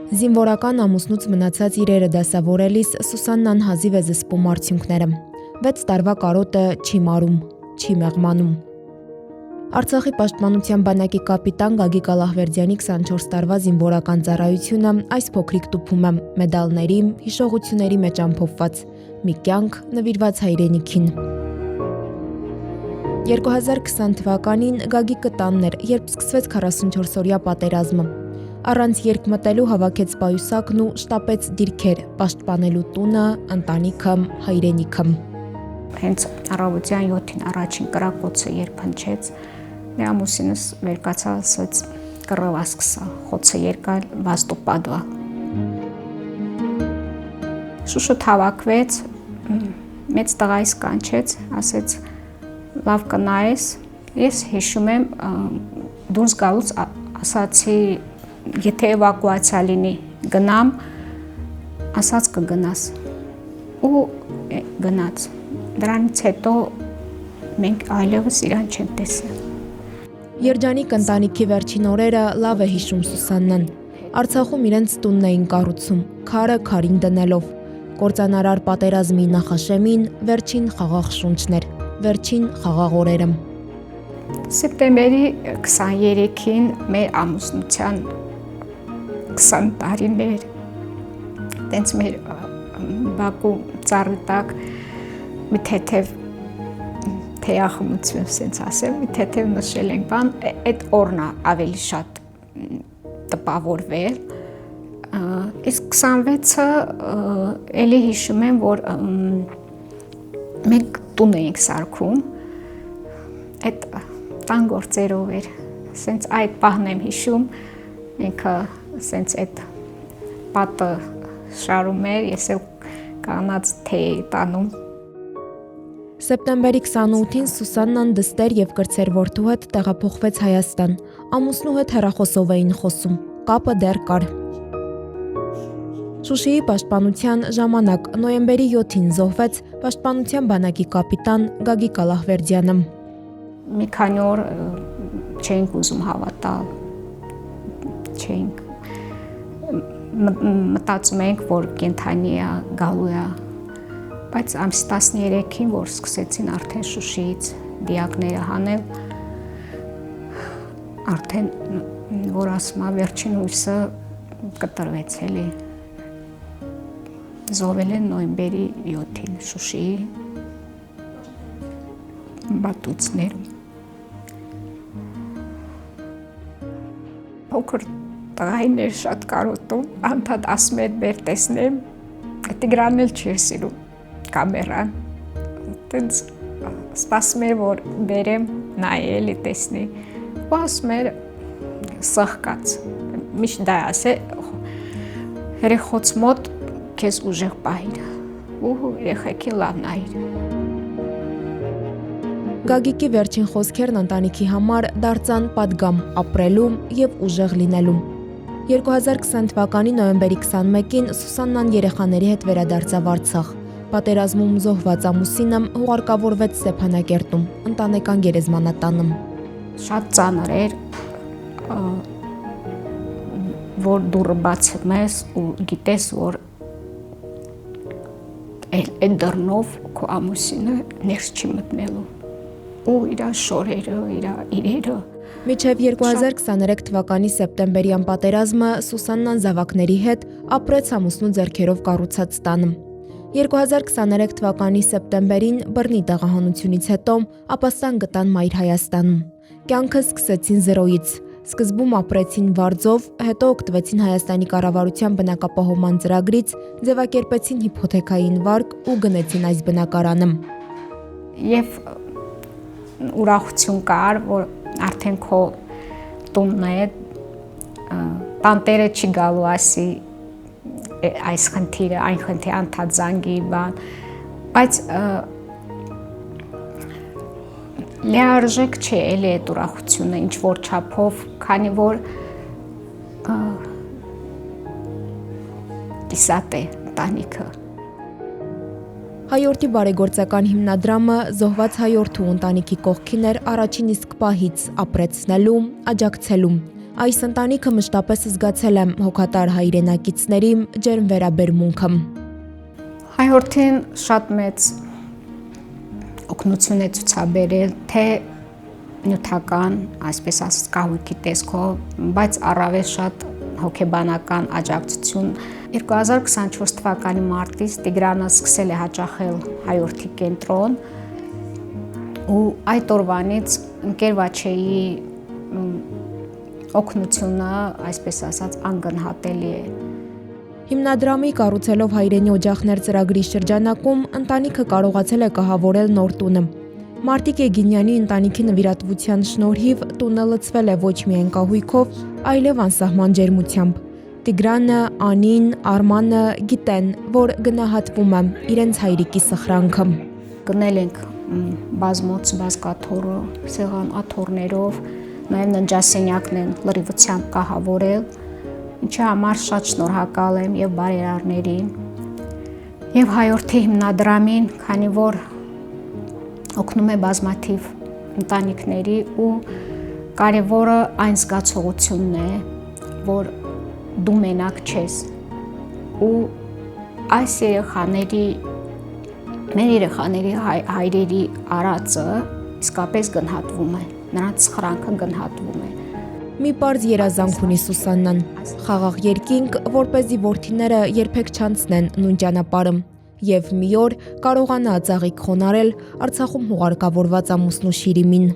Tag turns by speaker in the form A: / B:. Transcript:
A: Զինվորական ամուսնուց մնացած իրերը դասավորելիս Սուսաննան հազիվ է զսպում արդյունքները։ 6 տարվա կարոտը չի մարում, չի մեղմանում։ Արցախի պաշտպանության բանակի կապիտան Գագիկ Ալլահվերդյանի 24 տարվա զինվորական ծառայությունը այս փոքրիկ տուփում է մեդալների, հիշողությունների մեջ ամփոփված, մի կյանք նվիրված հայրենիքին։ 2020 թվականին Գագիկը տանն էր, երբ սկսվեց 44-օրյա պատերազմը։ Առանց երկմտելու հավաքեց պայուսակն ու շտապեց դիրքեր, պաշտպանելու տունը, ընտանիքը, հայրենիքը։
B: Հենց առավոտյան 7-ին առաջին կրակոցը երբ հնչեց, մեր ամուսինս վեր կացավ, ասաց կռվա սկսա, խոցը երկալ, վաստու падվա։ Շուշուտ հավաքվեց, մեծ տղայիս կանչեց, ասեց լավ կնայես, ես հիշում եմ դուրս գալուց ասացի եթե էվակուացիա լինի գնամ, ասաց կգնաս ու գնաց։ Դրանից հետո մենք այլևս իրան չենք տեսել։
A: Երջանիկ ընտանիքի վերջին օրերը լավ է հիշում Սուսաննան։ Արցախում իրենց տունն էին կառուցում, քարը քարին դնելով։ Կործանարար պատերազմի նախաշեմին վերջին խաղաղ շունչներ, վերջին խաղաղ օրերը։
B: Սեպտեմբերի 23-ին մեր ամուսնության 20 տարիներ, տենց մեր Բաքու ծառի տակ մի թեթև թեյախմություն, սենց ասեմ, մի թեթև նշել ենք բան, այդ օրն ավելի շատ տպավորվել, իսկ 26-ը էլի հիշում եմ, որ մենք տուն էինք սարքում, այդ տան գործերով էր, սենց այդ պահն եմ հիշում, ինքը սենց այդ պատը շարում էր, ես էլ կանած թեյ տանում։
A: Սեպտեմբերի 28-ին Սուսաննան դստեր և կրտսեր որդու հետ տեղափոխվեց Հայաստան, ամուսնու հետ հեռախոսով էին խոսում, կապը դեռ կար։ Շուշիի պաշտպանության ժամանակ նոյեմբերի 7-ին զոհվեց պաշտպանության բանակի կապիտան Գագիկ Ալլահվերդյանը։
B: Մի քանի օր չէինք ուզում հավատալ, չէինք մտածում ենք, որ կենթանի է, գալու է, բայց ամսի 13-ին, որ սկսեցին արդեն Շուշիից դիակները հանել, արդեն, որ ասում է, վերջին հույսը կտրվեց էլի, զոհվել են նոյեմբերի 7-ին Շուշիի բատուցներում։ Փոքր տղային էր շատ կարոտում, անդադ ասում էր բեր տեսնեմ, Տիգրանն էլ չէր սիրում կամերան, տենց սպասում էր, որ բերեմ նայելի տեսնի, ու ասում էր սխկաց, միշտ դա ասե, երեխոց մոտ քեզ ուժեղ պահիր, ու երեխեքին լավ նայիր։
A: Գագիկի վերջին խոսքերն ընտանիքի համար դարձան պատգամ ապրելու և ուժեղ լինելու։ 2020 թվականի նոյեմբերի 21-ին Սուսաննան երեխաների հետ վերադարձավ Արցախ։ Պատերազմում զոհված ամուսինը հուղարկավորվեց Ստեփանակերտում, ընտանեկան գերեզմանատանը։
B: Շատ ծանր էր, որ դուռը բացում ես ու գիտես, որ այդ դռնով քո ամուսինը ներս չի մտնելու։ Ու իր շորերը, իր իրերը։
A: Մինչև 2023 թվականի սեպտեմբերի անպատերազմը Սուսաննան զավակների հետ ապրեց ամուսնու ձեռքերով կառուցած տանը։ 2023 թվականի սեպտեմբերին բռնի տեղահանությունից հետո ապաստան գտան Մայր Հայաստանում։ Կյանքը սկսեցին զրոյից։ Սկզբում ապրեցին վարձով, հետո օգտվեցին Հայաստանի կառավարության բնակապահովման ծրագրից, ձևակերպեցին հիփոթեքային վարկ ու գնեցին այս բնակարանը։
B: Եվ ուրախություն կար, որ արդեն քո տունն է, տանտերը չի գալու ասի այս խնդիրը, այն խնդիրը անդադ զանգի բան, բայց լիարժեք չէ էլի այդ ուրախությունը ինչ որ չափով, քանի որ կիսատ է ընտանիքը։
A: Հայորդի բարեգործական հիմնադրամը զոհված հայորդու ընտանիքի կողքին էր առաջին իսկ պահից ապրեցնելու, աջակցելու։ Այս ընտանիքը մշտապես զգացել է հոգատար հայրենակիցների ջերմ վերաբերմունքը։
B: Հայորդին շատ մեծ օգնություն է ցուցաբերել, թե նյութական, այսպես ասած, կահույքի տեսքով, բայց առավել շատ հոգեբանական աջակցություն։ 2024 թվականի մարտից Տիգրանը սկսել է հաճախել հայորդի կենտրոն ու այդ օրվանից ընկեր Վաչեի օգնությունը, այսպես ասած, անգնահատելի է։
A: Հիմնադրամի կառուցելով հայրենի օջախներ ծրագրի շրջանակում ընտանիքը կարողացել է կահավորել նոր տունը։ Մարտիկ Եգինյանի ընտանիքի նվիրատվության շնորհիվ տունը լցվել է ոչ միայն կահույքով, այլև անսահման ջերմությամբ։ Տիգրանը, Անին, Արմանը գիտեն, որ գնահատվում է իրենց հայրիկի սխրանքը։
B: Գնել ենք բազմոց բազկաթոռը, սեղան աթոռներով, նաև ննջասենյակն են լրիվությամբ կահավորել, ինչի համար շատ շնորհակալ եմ եւ բարերարներին եւ հայորդի հիմնադրամին, քանի որ օգնում է բազմաթիվ ընտանիքների ու կարևորը այն զգացողությունն է, որ դու մենակ չես ու այս մեր երեխաների հայրերի արածը իսկապես գնահատվում է, նրանց սխրանքը գնահատվում է։
A: Մի պարզ երազանք ունի Սուսաննան՝ խաղաղ երկինք, որպեսզի որդիները երբեք չանցնեն նույն ճանապարհը եւ մի օր կարողանա ծաղիկ խոնարհել Արցախում հուղարկավորված ամուսնու Շիրիմին։